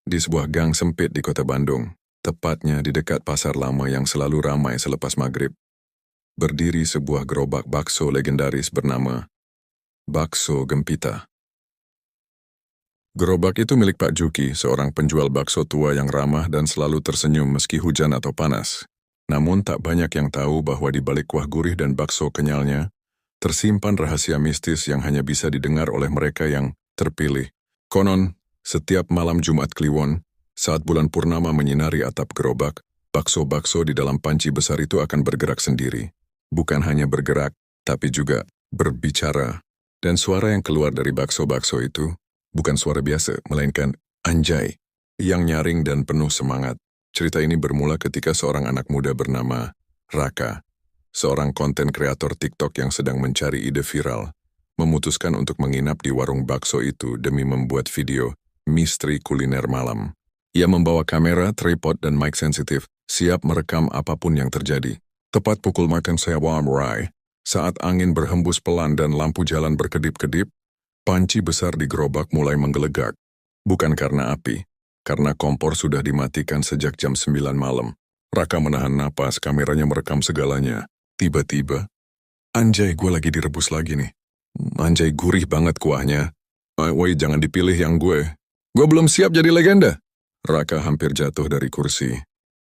di sebuah gang sempit di kota Bandung, tepatnya di dekat pasar lama yang selalu ramai selepas maghrib. Berdiri sebuah gerobak bakso legendaris bernama Bakso Gempita. Gerobak itu milik Pak Juki, seorang penjual bakso tua yang ramah dan selalu tersenyum meski hujan atau panas. Namun tak banyak yang tahu bahwa di balik kuah gurih dan bakso kenyalnya, tersimpan rahasia mistis yang hanya bisa didengar oleh mereka yang terpilih. Konon, setiap malam Jumat Kliwon, saat bulan purnama menyinari atap gerobak, bakso-bakso di dalam panci besar itu akan bergerak sendiri. Bukan hanya bergerak, tapi juga berbicara. Dan suara yang keluar dari bakso-bakso itu bukan suara biasa, melainkan anjay, yang nyaring dan penuh semangat. Cerita ini bermula ketika seorang anak muda bernama Raka, seorang konten kreator TikTok yang sedang mencari ide viral, memutuskan untuk menginap di warung bakso itu demi membuat video misteri kuliner malam. Ia membawa kamera, tripod, dan mic sensitif, siap merekam apapun yang terjadi. Tepat pukul makan sewa murai, saat angin berhembus pelan dan lampu jalan berkedip-kedip, panci besar di gerobak mulai menggelegak. Bukan karena api, karena kompor sudah dimatikan sejak jam 9 malam. Raka menahan napas, kameranya merekam segalanya. Tiba-tiba, anjay, gue lagi direbus lagi nih. Anjay, gurih banget kuahnya. Woi, jangan dipilih yang gue. Gue belum siap jadi legenda. Raka hampir jatuh dari kursi.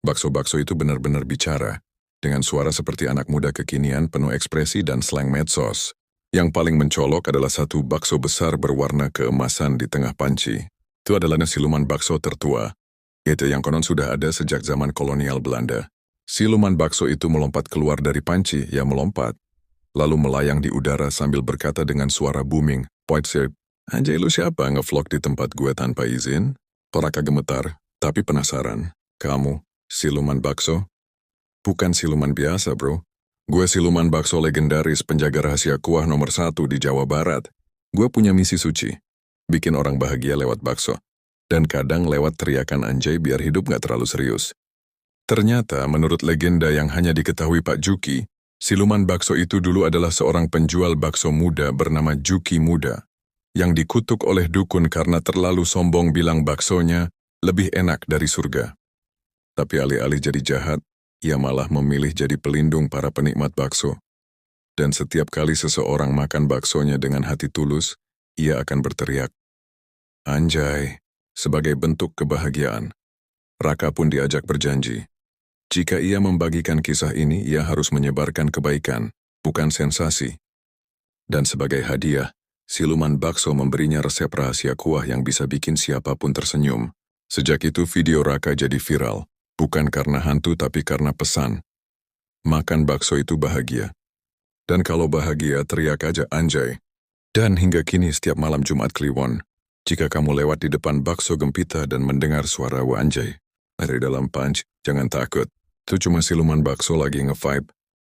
Bakso-bakso itu benar-benar bicara, dengan suara seperti anak muda kekinian penuh ekspresi dan slang medsos. Yang paling mencolok adalah satu bakso besar berwarna keemasan di tengah panci. Itu adalah siluman bakso tertua. Itu yang konon sudah ada sejak zaman kolonial Belanda. Siluman bakso itu melompat keluar dari panci, ya melompat. Lalu melayang di udara sambil berkata dengan suara booming, "Point sip, anjay lu siapa ngevlog di tempat gue tanpa izin?" Raka gemetar, tapi penasaran. Kamu, siluman bakso? Bukan siluman biasa, bro. Gue siluman bakso legendaris penjaga rahasia kuah nomor 1 di Jawa Barat. Gue punya misi suci, bikin orang bahagia lewat bakso. Dan kadang lewat teriakan anjay biar hidup gak terlalu serius. Ternyata menurut legenda yang hanya diketahui Pak Juki, siluman bakso itu dulu adalah seorang penjual bakso muda bernama Juki Muda, yang dikutuk oleh dukun karena terlalu sombong bilang baksonya lebih enak dari surga. Tapi alih-alih jadi jahat, ia malah memilih jadi pelindung para penikmat bakso. Dan setiap kali seseorang makan baksonya dengan hati tulus, ia akan berteriak, "Anjay," sebagai bentuk kebahagiaan. Raka pun diajak berjanji. Jika ia membagikan kisah ini, ia harus menyebarkan kebaikan, bukan sensasi. Dan sebagai hadiah, siluman bakso memberinya resep rahasia kuah yang bisa bikin siapapun tersenyum. Sejak itu video Raka jadi viral, bukan karena hantu tapi karena pesan. Makan bakso itu bahagia. Dan kalau bahagia, teriak aja anjay. Dan hingga kini setiap malam Jumat Kliwon, jika kamu lewat di depan Bakso Gempita dan mendengar suara anjay dari dalam punch, jangan takut. Itu cuma siluman bakso lagi nge-vibe.